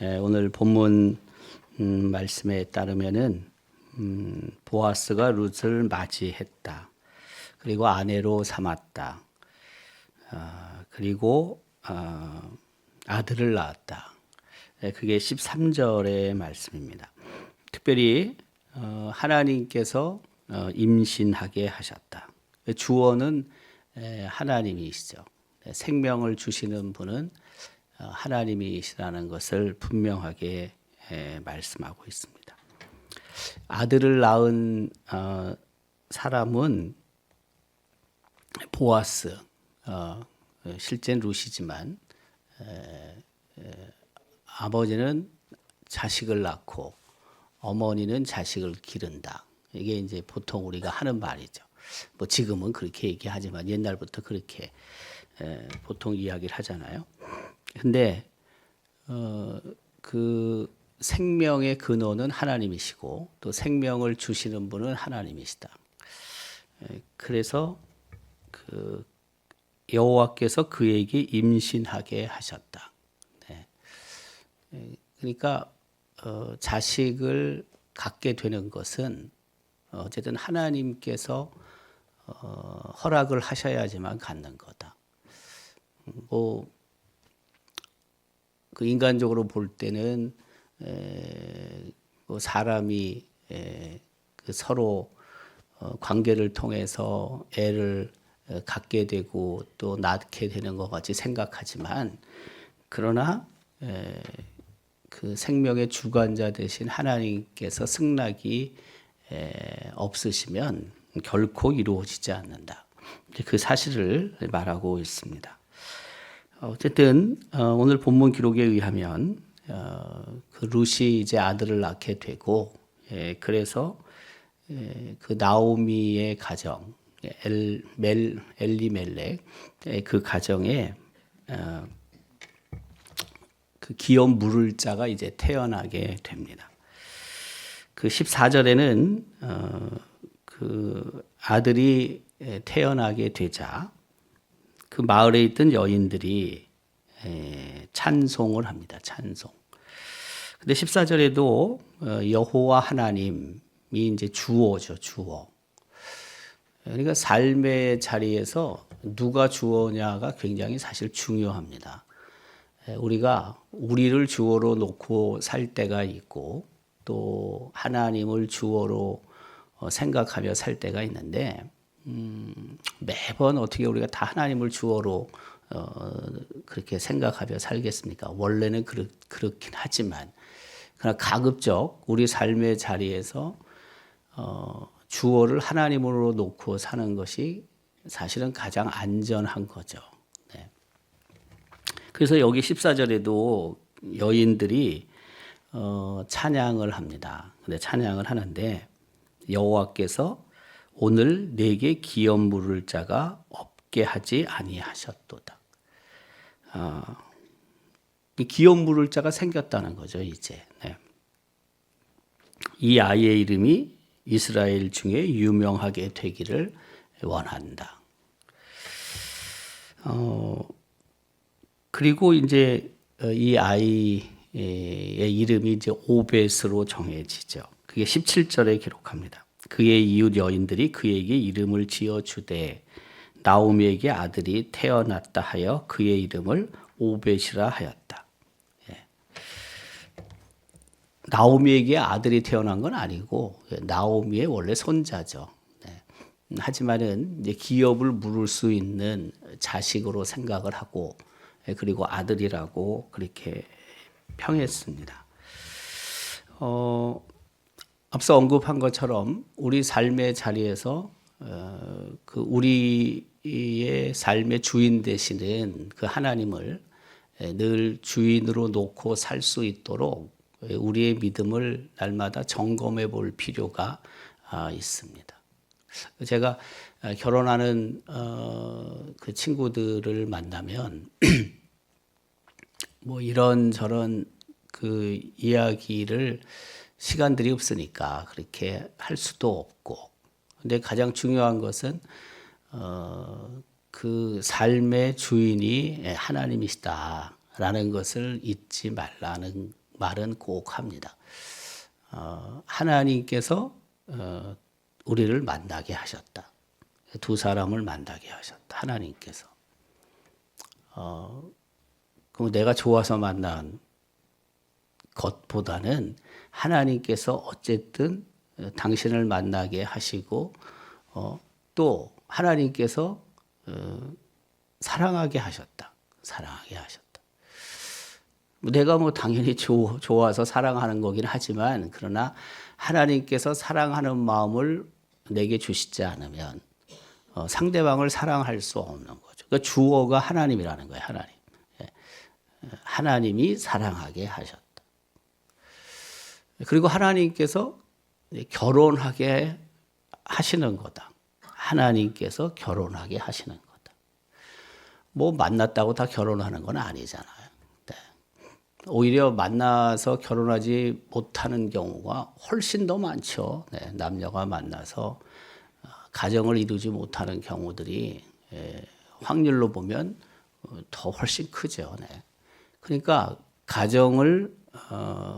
오늘 본문 말씀에 따르면은 보아스가 룻을 맞이했다. 그리고 아내로 삼았다. 그리고 아들을 낳았다. 그게 13절의 말씀입니다. 특별히 하나님께서 임신하게 하셨다. 주어는 하나님이시죠. 생명을 주시는 분은 하나님이시라는 것을 분명하게 말씀하고 있습니다. 아들을 낳은 사람은 보아스, 실제는 룻이지만 아버지는 자식을 낳고 어머니는 자식을 기른다. 이게 이제 보통 우리가 하는 말이죠. 뭐 지금은 그렇게 얘기하지만 옛날부터 그렇게 보통 이야기를 하잖아요. 근데 그 생명의 근원은 하나님이시고 또 생명을 주시는 분은 하나님이시다. 그래서 그 여호와께서 그에게 임신하게 하셨다. 네. 그러니까 자식을 갖게 되는 것은 어쨌든 하나님께서 허락을 하셔야지만 갖는 거다. 그 인간적으로 볼 때는 사람이 그 서로 관계를 통해서 애를 갖게 되고 또 낳게 되는 것 같이 생각하지만 그러나 그 생명의 주관자 되신 하나님께서 승낙이 없으시면 결코 이루어지지 않는다. 그 사실을 말하고 있습니다. 어쨌든 오늘 본문 기록에 의하면 그 룻이 이제 아들을 낳게 되고 그래서 그 나오미의 가정 엘리멜렉 그 가정에 그 기업 물을 자가 이제 태어나게 됩니다. 그 14절에는 그 아들이 태어나게 되자 그 마을에 있던 여인들이 찬송을 합니다. 찬송. 근데 14절에도 여호와 하나님이 이제 주어죠. 주어. 그러니까 삶의 자리에서 누가 주어냐가 굉장히 사실 중요합니다. 우리가 우리를 주어로 놓고 살 때가 있고 또 하나님을 주어로 생각하며 살 때가 있는데 매번 어떻게 우리가 다 하나님을 주어로 그렇게 생각하며 살겠습니까? 원래는 그렇긴 하지만 그러나 가급적 우리 삶의 자리에서 주어를 하나님으로 놓고 사는 것이 사실은 가장 안전한 거죠. 네. 그래서 여기 14절에도 여인들이 찬양을 합니다. 근데 찬양을 하는데 여호와께서 오늘 내게 기업 물을 자가 없게 하지 아니하셨도다. 이 기업 물을 자가 생겼다는 거죠, 이제. 네. 이 아이의 이름이 이스라엘 중에 유명하게 되기를 원한다. 그리고 이제 이 아이의 이름이 이제 오벳으로 정해지죠. 그게 17절에 기록합니다. 그의 이웃 여인들이 그에게 이름을 지어주되 나오미에게 아들이 태어났다 하여 그의 이름을 오벳이라 하였다. 예. 나오미에게 아들이 태어난 건 아니고 나오미의 원래 손자죠. 네. 하지만은 이제 기업을 물을 수 있는 자식으로 생각을 하고 그리고 아들이라고 그렇게 평했습니다. 앞서 언급한 것처럼 우리 삶의 자리에서 그 우리의 삶의 주인 되시는 그 하나님을 늘 주인으로 놓고 살 수 있도록 우리의 믿음을 날마다 점검해 볼 필요가 있습니다. 제가 결혼하는 그 친구들을 만나면 뭐 이런저런 그 이야기를 시간들이 없으니까 그렇게 할 수도 없고, 근데 가장 중요한 것은 그 삶의 주인이 하나님이시다라는 것을 잊지 말라는 말은 꼭 합니다. 하나님께서 우리를 만나게 하셨다. 두 사람을 만나게 하셨다. 하나님께서. 그럼 내가 좋아서 만난 것보다는 하나님께서 어쨌든 당신을 만나게 하시고 또 하나님께서 사랑하게 하셨다. 사랑하게 하셨다. 내가 뭐 당연히 좋아서 사랑하는 거긴 하지만 그러나 하나님께서 사랑하는 마음을 내게 주시지 않으면 상대방을 사랑할 수 없는 거죠. 그러니까 주어가 하나님이라는 거예요. 하나님. 하나님이 사랑하게 하셨다. 그리고 하나님께서 결혼하게 하시는 거다. 하나님께서 결혼하게 하시는 거다. 뭐 만났다고 다 결혼하는 건 아니잖아요. 네. 오히려 만나서 결혼하지 못하는 경우가 훨씬 더 많죠. 네. 남녀가 만나서 가정을 이루지 못하는 경우들이 확률로 보면 더 훨씬 크죠. 네. 그러니까 가정을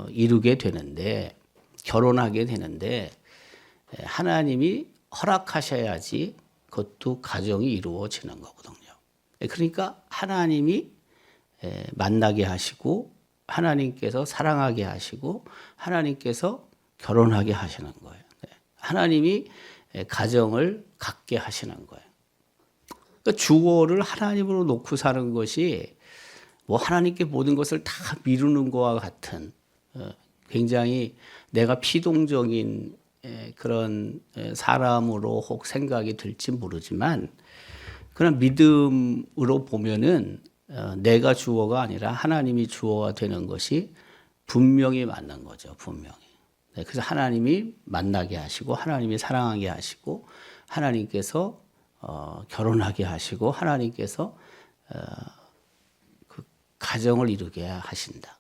이루게 되는데 결혼하게 되는데 하나님이 허락하셔야지 그것도 가정이 이루어지는 거거든요. 그러니까 하나님이 만나게 하시고 하나님께서 사랑하게 하시고 하나님께서 결혼하게 하시는 거예요. 하나님이 가정을 갖게 하시는 거예요. 그러니까 주어를 하나님으로 놓고 사는 것이 뭐 하나님께 모든 것을 다 미루는 것과 같은 굉장히 내가 피동적인 그런 사람으로 혹 생각이 들지 모르지만 그런 믿음으로 보면은 내가 주어가 아니라 하나님이 주어가 되는 것이 분명히 맞는 거죠. 분명히. 그래서 하나님이 만나게 하시고 하나님이 사랑하게 하시고 하나님께서 결혼하게 하시고 하나님께서 그 가정을 이루게 하신다.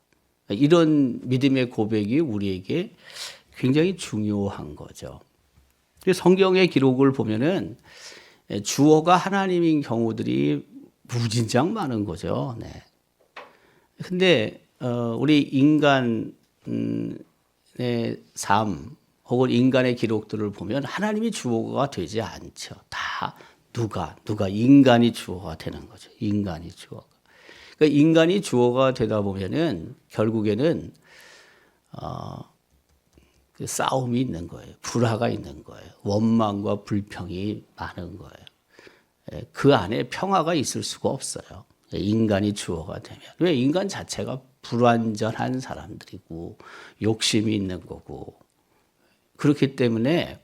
이런 믿음의 고백이 우리에게 굉장히 중요한 거죠. 성경의 기록을 보면은 주어가 하나님인 경우들이 무진장 많은 거죠. 네. 근데 우리 인간의 삶 혹은 인간의 기록들을 보면 하나님이 주어가 되지 않죠. 다 누가 인간이 주어가 되는 거죠. 인간이 주어가. 그러니까 인간이 주어가 되다 보면은 결국에는 그 싸움이 있는 거예요. 불화가 있는 거예요. 원망과 불평이 많은 거예요. 그 안에 평화가 있을 수가 없어요. 인간이 주어가 되면. 왜? 인간 자체가 불완전한 사람들이고 욕심이 있는 거고 그렇기 때문에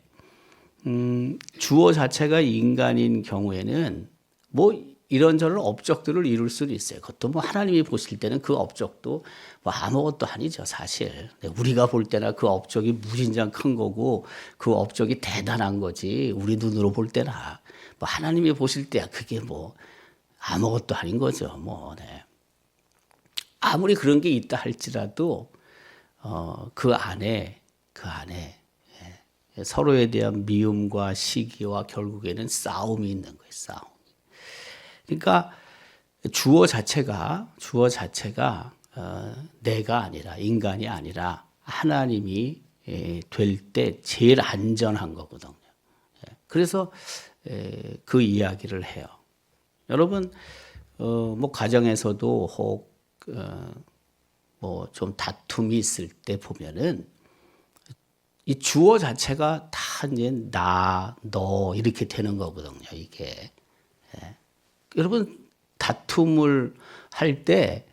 주어 자체가 인간인 경우에는 뭐 이런저런 업적들을 이룰 수는 있어요. 그것도 뭐 하나님이 보실 때는 그 업적도 뭐 아무것도 아니죠, 사실. 우리가 볼 때나 그 업적이 무진장 큰 거고 그 업적이 대단한 거지. 우리 눈으로 볼 때나 뭐 하나님이 보실 때야 그게 뭐 아무것도 아닌 거죠. 뭐 네. 아무리 그런 게 있다 할지라도 그 안에 서로에 대한 미움과 시기와 결국에는 싸움이 있는 거예요. 싸움. 그러니까 주어 자체가 내가 아니라 인간이 아니라 하나님이 될 때 제일 안전한 거거든요. 그래서 그 이야기를 해요. 여러분 뭐 가정에서도 혹 뭐 좀 다툼이 있을 때 보면은 이 주어 자체가 다 이제 나, 너 이렇게 되는 거거든요. 이게 여러분 다툼을 할 때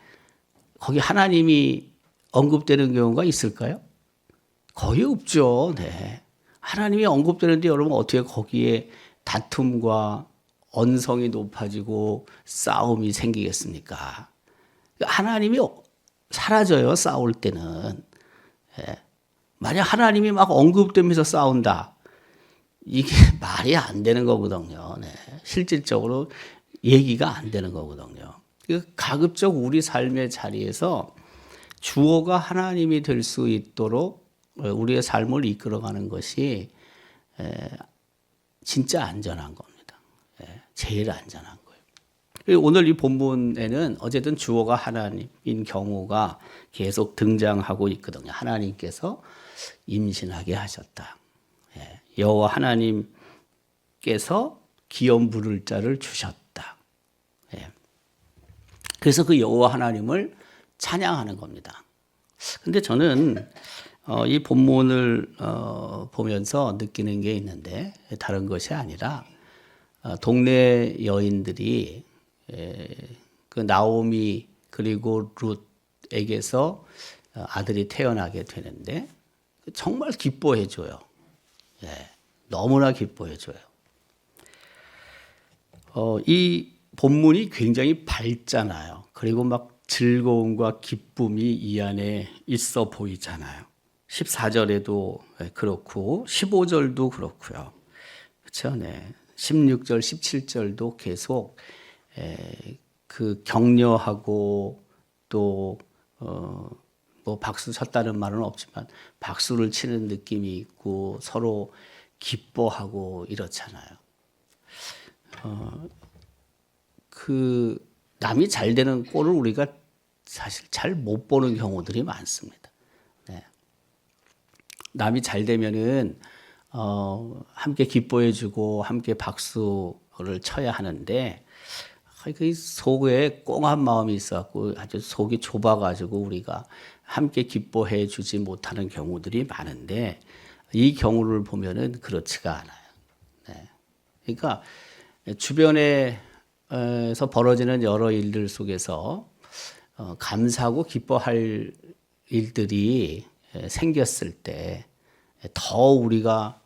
거기 하나님이 언급되는 경우가 있을까요? 거의 없죠. 네. 하나님이 언급되는데 여러분 어떻게 거기에 다툼과 언성이 높아지고 싸움이 생기겠습니까? 하나님이 사라져요. 싸울 때는. 만약 하나님이 막 언급되면서 싸운다. 이게 말이 안 되는 거거든요. 네. 실질적으로 얘기가 안 되는 거거든요. 가급적 우리 삶의 자리에서 주어가 하나님이 될 수 있도록 우리의 삶을 이끌어가는 것이 진짜 안전한 겁니다. 제일 안전한 거예요. 오늘 이 본문에는 어쨌든 주어가 하나님인 경우가 계속 등장하고 있거든요. 하나님께서 임신하게 하셨다. 예, 여호와 하나님께서 기업 물을 자를 주셨다. 예. 그래서 그 여호와 하나님을 찬양하는 겁니다. 근데 저는 이 본문을 보면서 느끼는 게 있는데 다른 것이 아니라 동네 여인들이 그 나오미 그리고 룻에게서 아들이 태어나게 되는데 정말 기뻐해 줘요. 예, 너무나 기뻐해 줘요. 이 본문이 굉장히 밝잖아요. 그리고 막 즐거움과 기쁨이 이 안에 있어 보이잖아요. 14절에도 그렇고 15절도 그렇고요. 그렇죠? 네. 16절, 17절도 계속 그 격려하고 또 뭐 박수 쳤다는 말은 없지만 박수를 치는 느낌이 있고 서로 기뻐하고 이렇잖아요. 그 남이 잘 되는 꼴을 우리가 사실 잘 못 보는 경우들이 많습니다. 네. 남이 잘 되면은 함께 기뻐해주고 함께 박수를 쳐야 하는데 그 속에 꽁한 마음이 있어갖고 아주 속이 좁아가지고 우리가 함께 기뻐해주지 못하는 경우들이 많은데 이 경우를 보면은 그렇지가 않아요. 네. 그러니까 주변에서 벌어지는 여러 일들 속에서 감사하고 기뻐할 일들이 생겼을 때 더 우리가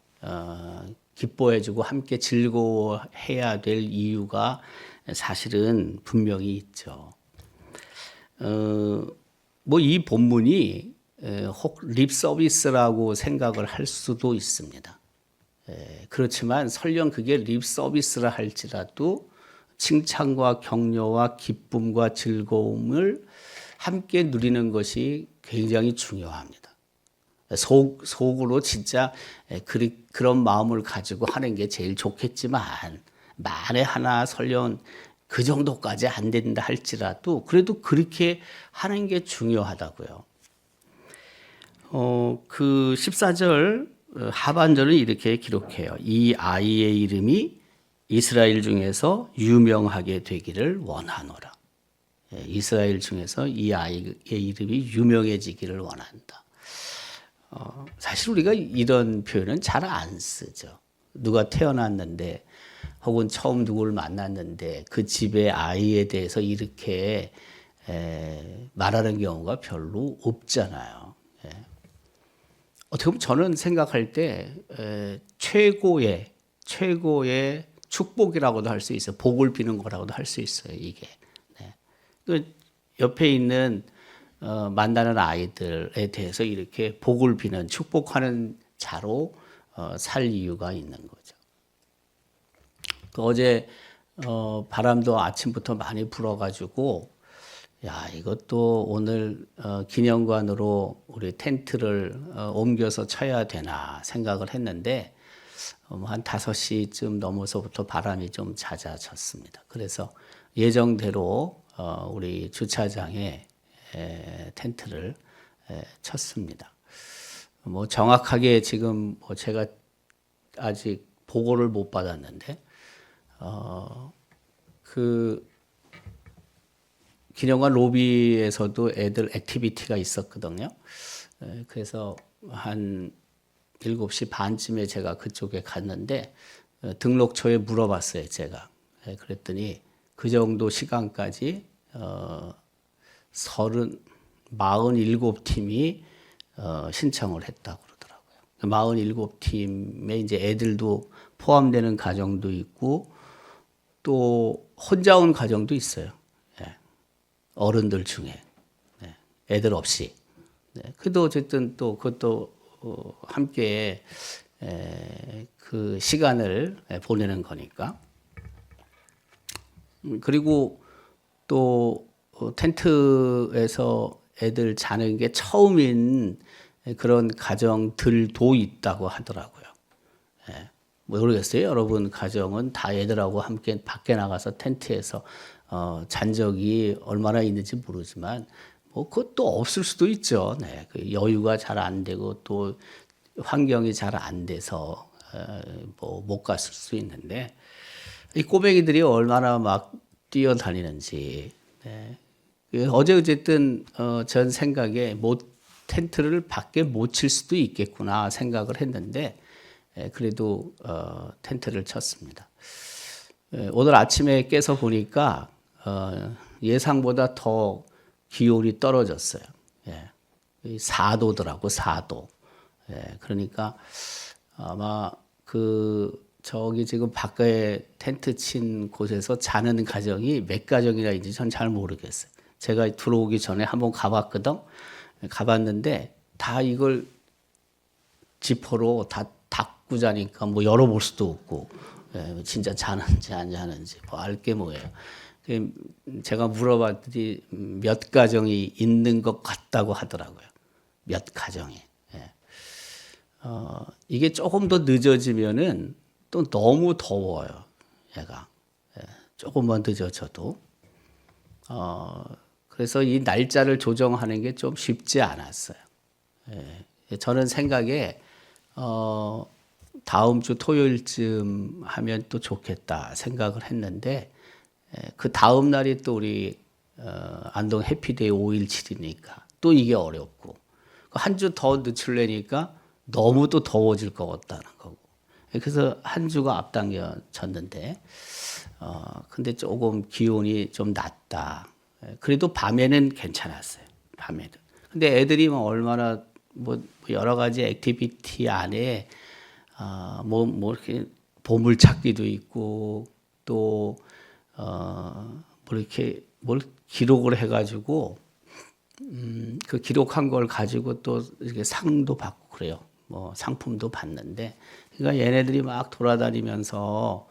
기뻐해주고 함께 즐거워해야 될 이유가 사실은 분명히 있죠. 뭐 이 본문이 혹 립 서비스라고 생각을 할 수도 있습니다. 그렇지만 설령 그게 립 서비스라 할지라도 칭찬과 격려와 기쁨과 즐거움을 함께 누리는 것이 굉장히 중요합니다. 속으로 진짜 그런 마음을 가지고 하는 게 제일 좋겠지만 만에 하나 설령 그 정도까지 안 된다 할지라도 그래도 그렇게 하는 게 중요하다고요. 그 14절 하반절은 이렇게 기록해요. 이 아이의 이름이 이스라엘 중에서 유명하게 되기를 원하노라. 이스라엘 중에서 이 아이의 이름이 유명해지기를 원한다. 사실 우리가 이런 표현은 잘 안 쓰죠. 누가 태어났는데 혹은 처음 누구를 만났는데 그 집의 아이에 대해서 이렇게 말하는 경우가 별로 없잖아요. 어떻게 보면 저는 생각할 때 최고의 축복이라고도 할 수 있어요. 복을 비는 거라고도 할 수 있어요. 이게. 그 옆에 있는 만나는 아이들에 대해서 이렇게 복을 비는 축복하는 자로 살 이유가 있는 거죠. 어제 바람도 아침부터 많이 불어가지고 야 이것도 오늘 기념관으로 우리 텐트를 옮겨서 쳐야 되나 생각을 했는데 한 5시쯤 넘어서부터 바람이 좀 잦아졌습니다. 그래서 예정대로 우리 주차장에 텐트를 쳤습니다. 뭐 정확하게 지금 뭐 제가 아직 보고를 못 받았는데 그 기념관 로비에서도 애들 액티비티가 있었거든요. 그래서 한 7시 반쯤에 제가 그쪽에 갔는데 등록처에 물어봤어요, 제가. 그랬더니 그 정도 시간까지 47팀이 신청을 했다고 그러더라고요. 47팀에 이제 애들도 포함되는 가정도 있고 또 혼자 온 가정도 있어요. 어른들 중에 애들 없이. 그래도 어쨌든 또 그것도 함께 그 시간을 보내는 거니까. 그리고 또 텐트에서 애들 자는 게 처음인 그런 가정들도 있다고 하더라고요. 모르겠어요. 여러분 가정은 다 애들하고 함께 밖에 나가서 텐트에서 잔적이 얼마나 있는지 모르지만 뭐 그것도 없을 수도 있죠. 네, 그 여유가 잘 안 되고 또 환경이 잘 안 돼서 뭐 못 갔을 수 있는데 이 꼬맹이들이 얼마나 막 뛰어다니는지. 네. 어제 어쨌든 전 생각에 텐트를 밖에 못 칠 수도 있겠구나 생각을 했는데 그래도 텐트를 쳤습니다. 오늘 아침에 깨서 보니까 예상보다 더 기온이 떨어졌어요. 4도더라고, 4도. 그러니까 아마 저기 지금 밖에 텐트 친 곳에서 자는 가정이 몇 가정이나 있는지 전 잘 모르겠어요. 제가 들어오기 전에 한번 가봤거든. 가봤는데 다 이걸 지퍼로 다 닫고 자니까 뭐 열어볼 수도 없고 진짜 자는지 안 자는지 뭐 알게 뭐예요. 제가 물어봤더니 몇 가정이 있는 것 같다고 하더라고요. 몇 가정이. 이게 조금 더 늦어지면은 또 너무 더워요. 얘가. 조금만 늦어져도. 그래서 이 날짜를 조정하는 게 좀 쉽지 않았어요. 저는 생각에 다음 주 토요일쯤 하면 또 좋겠다 생각을 했는데 그 다음 날이 또 우리 안동 해피데이 5.17이니까 또 이게 어렵고 한 주 더 늦추려니까 너무 또 더워질 것 같다는 거고 그래서 한 주가 앞당겨졌는데 근데 조금 기온이 좀 낮다. 그래도 밤에는 괜찮았어요. 밤에는. 근데 애들이 뭐 얼마나 뭐 여러 가지 액티비티 안에 뭐 이렇게 보물찾기도 있고 또 뭐 이렇게 뭘 기록을 해가지고 그 기록한 걸 가지고 또 이렇게 상도 받고 그래요. 뭐 상품도 받는데 그러니까 얘네들이 막 돌아다니면서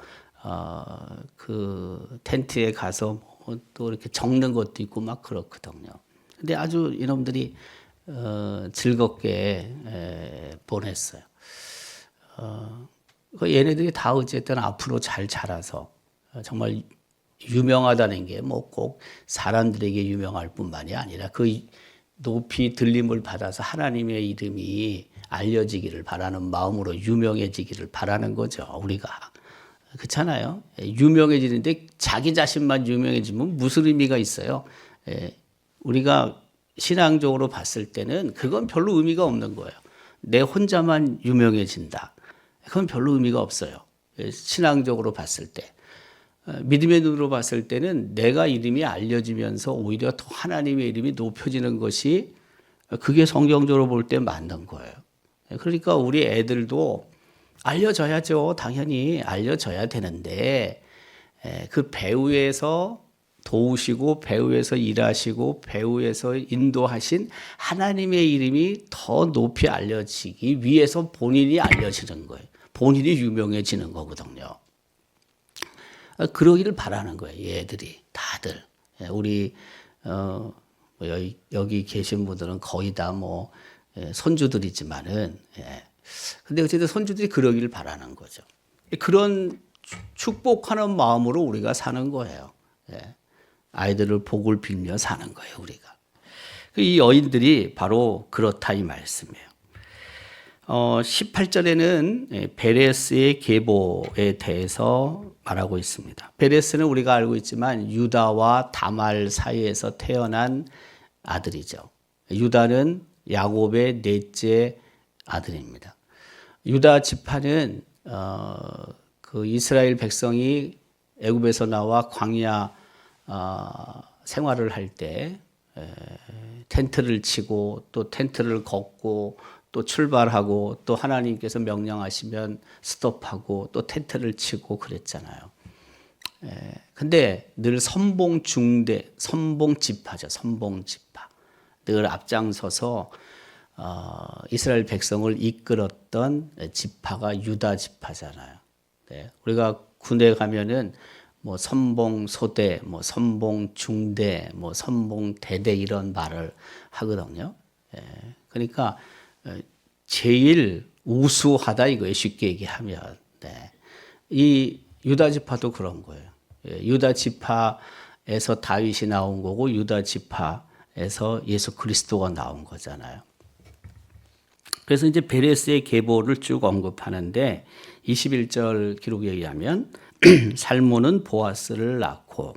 그 텐트에 가서 또 이렇게 적는 것도 있고 막 그렇거든요. 근데 아주 이놈들이 즐겁게 보냈어요. 얘네들이 다 어쨌든 앞으로 잘 자라서 정말 유명하다는 게 뭐 꼭 사람들에게 유명할 뿐만이 아니라 그 높이 들림을 받아서 하나님의 이름이 알려지기를 바라는 마음으로 유명해지기를 바라는 거죠. 우리가. 그렇잖아요. 유명해지는데 자기 자신만 유명해지면 무슨 의미가 있어요. 우리가 신앙적으로 봤을 때는 그건 별로 의미가 없는 거예요. 내 혼자만 유명해진다. 그건 별로 의미가 없어요. 신앙적으로 봤을 때. 믿음의 눈으로 봤을 때는 내가 이름이 알려지면서 오히려 더 하나님의 이름이 높여지는 것이 그게 성경적으로 볼 때 맞는 거예요. 그러니까 우리 애들도 알려져야죠. 당연히 알려져야 되는데 그 배후에서 도우시고 배후에서 일하시고 배후에서 인도하신 하나님의 이름이 더 높이 알려지기 위해서 본인이 알려지는 거예요. 본인이 유명해지는 거거든요. 그러기를 바라는 거예요. 얘들이 다들. 우리 여기 계신 분들은 거의 다 뭐 손주들이지만은 근데 어쨌든 손주들이 그러기를 바라는 거죠. 그런 축복하는 마음으로 우리가 사는 거예요. 아이들을 복을 빌며 사는 거예요, 우리가. 이 여인들이 바로 그렇다 이 말씀이에요. 18절에는 베레스의 계보에 대해서 말하고 있습니다. 베레스는 우리가 알고 있지만 유다와 다말 사이에서 태어난 아들이죠. 유다는 야곱의 넷째 아들입니다. 유다 지파는 그 이스라엘 백성이 애굽에서 나와 광야 생활을 할 때 텐트를 치고 또 텐트를 걷고 또 출발하고 또 하나님께서 명령하시면 스톱하고 또 텐트를 치고 그랬잖아요. 근데 늘 선봉 중대, 선봉 지파죠. 선봉 지파. 늘 앞장서서 이스라엘 백성을 이끌었던 지파가 유다 지파잖아요. 네. 우리가 군대 가면은 뭐 선봉 소대, 뭐 선봉 중대, 뭐 선봉 대대 이런 말을 하거든요. 그러니까 제일 우수하다 이거예요. 쉽게 얘기하면. 네. 이 유다 지파도 그런 거예요. 유다 지파의 에서 다윗이 나온 거고 유다 지파에서 예수 그리스도가 나온 거잖아요. 그래서 이제 베레스의 계보를 쭉 언급하는데 21절 기록에 의하면 살몬은 보아스를 낳고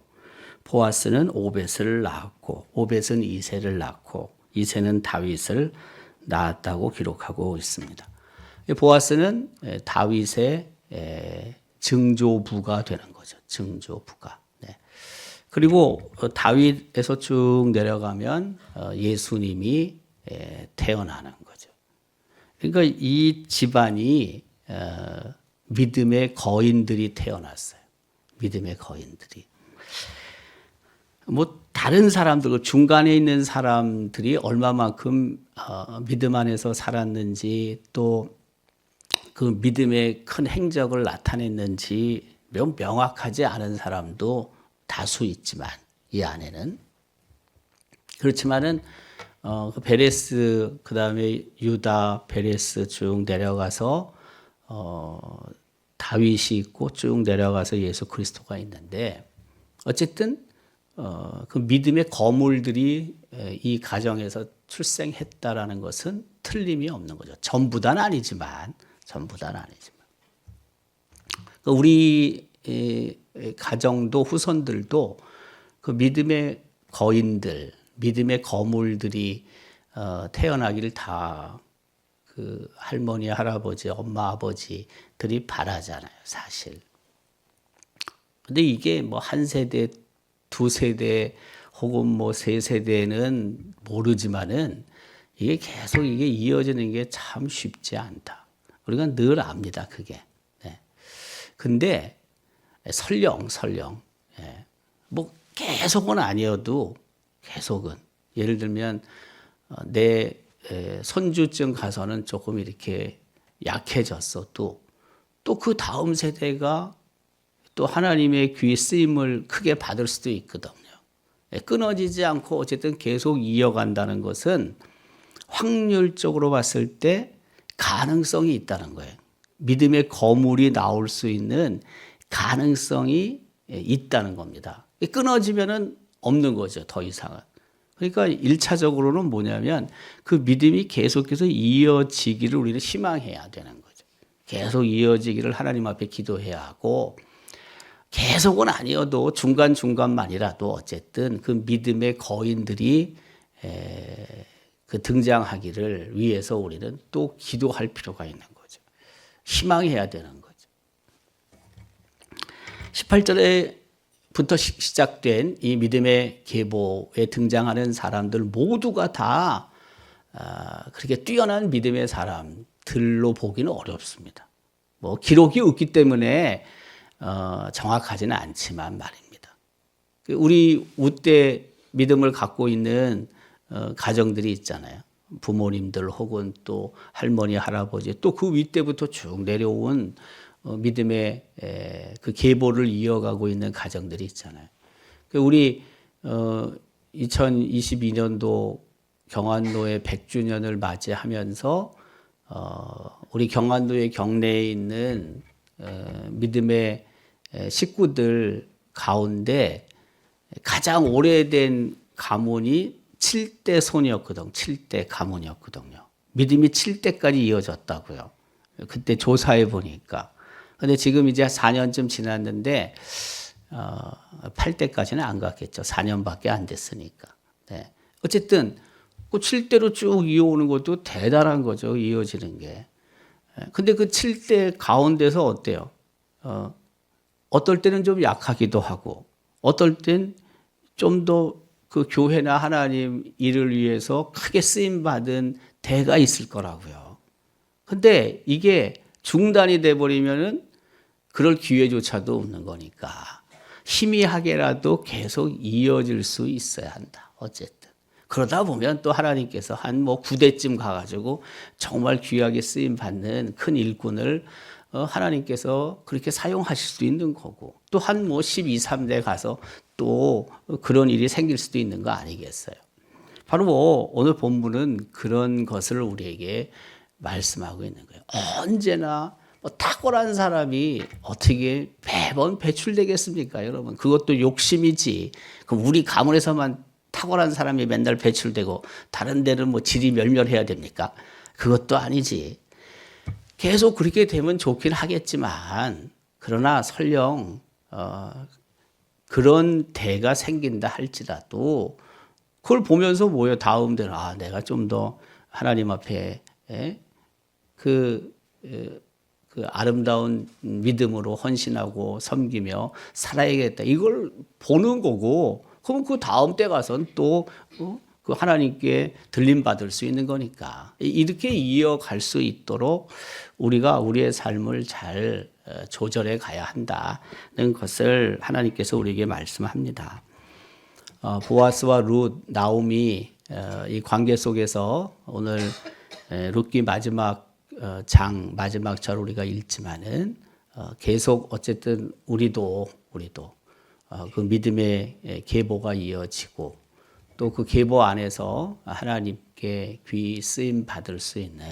보아스는 오벳을 낳았고 오벳은 이새를 낳고 이새는 다윗을 낳았다고 기록하고 있습니다. 보아스는 다윗의 증조부가 되는 거죠. 증조부가. 네. 그리고 다윗에서 쭉 내려가면 예수님이 태어나는 거죠. 그러니까 이 집안이 믿음의 거인들이 태어났어요. 믿음의 거인들이. 뭐 다른 사람들, 중간에 있는 사람들이 얼마만큼 믿음 안에서 살았는지 또 그 믿음의 큰 행적을 나타냈는지 명확하지 않은 사람도 다수 있지만 이 안에는 그렇지만은 그 베레스 그다음에 유다 베레스 쭉 내려가서 다윗이 있고 쭉 내려가서 예수 그리스도가 있는데 어쨌든 그 믿음의 거물들이 이 가정에서 출생했다라는 것은 틀림이 없는 거죠. 전부 다는 아니지만 우리 가정도 후손들도 그 믿음의 거인들, 믿음의 거물들이 태어나기를 다 그 할머니, 할아버지, 엄마, 아버지들이 바라잖아요, 사실. 근데 이게 뭐 한 세대, 두 세대 혹은 뭐 세 세대는 모르지만은 이게 계속 이게 이어지는 게 참 쉽지 않다. 우리가 늘 압니다, 그게. 네. 근데 설령 뭐 계속은 아니어도 계속은 예를 들면 내 손주쯤 가서는 조금 이렇게 약해졌어도 또 그 다음 세대가 또 하나님의 귀 쓰임을 크게 받을 수도 있거든요. 끊어지지 않고 어쨌든 계속 이어간다는 것은 확률적으로 봤을 때 가능성이 있다는 거예요. 믿음의 거물이 나올 수 있는 가능성이 있다는 겁니다. 끊어지면은 없는 거죠, 더 이상은. 그러니까 1차적으로는 뭐냐면 그 믿음이 계속해서 이어지기를 우리는 희망해야 되는 거죠. 계속 이어지기를 하나님 앞에 기도해야 하고 계속은 아니어도 중간중간만이라도 어쨌든 그 믿음의 거인들이 그 등장하기를 위해서 우리는 또 기도할 필요가 있는 거죠. 희망해야 되는 거죠. 18절에부터 시작된 이 믿음의 계보에 등장하는 사람들 모두가 다 그렇게 뛰어난 믿음의 사람들로 보기는 어렵습니다. 뭐 기록이 없기 때문에 정확하지는 않지만 말입니다. 우리 우때 믿음을 갖고 있는 가정들이 있잖아요. 부모님들 혹은 또 할머니, 할아버지 또 그 윗때부터 쭉 내려온 믿음의 그 계보를 이어가고 있는 가정들이 있잖아요. 우리 2022년도 경안로의 100주년을 맞이하면서 우리 경안로의 경내에 있는 믿음의 식구들 가운데 가장 오래된 가문이 7대 손이었거든요. 7대 가문이었거든요. 믿음이 7대까지 이어졌다고요. 그때 조사해 보니까. 근데 지금 이제 4년쯤 지났는데 8대까지는 안 갔겠죠. 4년밖에 안 됐으니까. 네. 어쨌든 그 7대로 쭉 이어오는 것도 대단한 거죠. 이어지는 게. 근데 그 7대 가운데서 어때요? 어떨 때는 좀 약하기도 하고 어떨 땐 좀 더 그 교회나 하나님 일을 위해서 크게 쓰임받은 대가 있을 거라고요. 근데 이게 중단이 돼버리면은 그럴 기회조차도 없는 거니까 희미하게라도 계속 이어질 수 있어야 한다. 어쨌든. 그러다 보면 또 하나님께서 한 뭐 9대쯤 가가지고 정말 귀하게 쓰임받는 큰 일꾼을 하나님께서 그렇게 사용하실 수도 있는 거고 또 한 뭐 12, 3대 가서 또 그런 일이 생길 수도 있는 거 아니겠어요. 바로 뭐 오늘 본문은 그런 것을 우리에게 말씀하고 있는 거예요. 언제나 뭐 탁월한 사람이 어떻게 매번 배출되겠습니까, 여러분? 그것도 욕심이지. 그럼 우리 가문에서만 탁월한 사람이 맨날 배출되고 다른 데는 뭐 질이 멸멸해야 됩니까? 그것도 아니지. 계속 그렇게 되면 좋긴 하겠지만 그러나 설령 그런 대가 생긴다 할지라도 그걸 보면서 뭐예요? 다음 대는 내가 좀 더 하나님 앞에 그 아름다운 믿음으로 헌신하고 섬기며 살아야겠다. 이걸 보는 거고, 그럼 그 다음 때 가서는 또 그 하나님께 들림 받을 수 있는 거니까 이렇게 이어갈 수 있도록 우리가 우리의 삶을 잘 조절해 가야 한다는 것을 하나님께서 우리에게 말씀합니다. 보아스와 룻, 나오미 이 관계 속에서 오늘 룻기 마지막 장 마지막 절 우리가 읽지만은 계속 어쨌든 우리도 그 믿음의 계보가 이어지고 또 그 계보 안에서 하나님께 귀 쓰임 받을 수 있는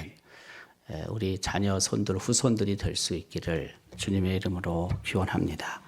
우리 자녀 손들 후손들이 될 수 있기를 주님의 이름으로 기원합니다.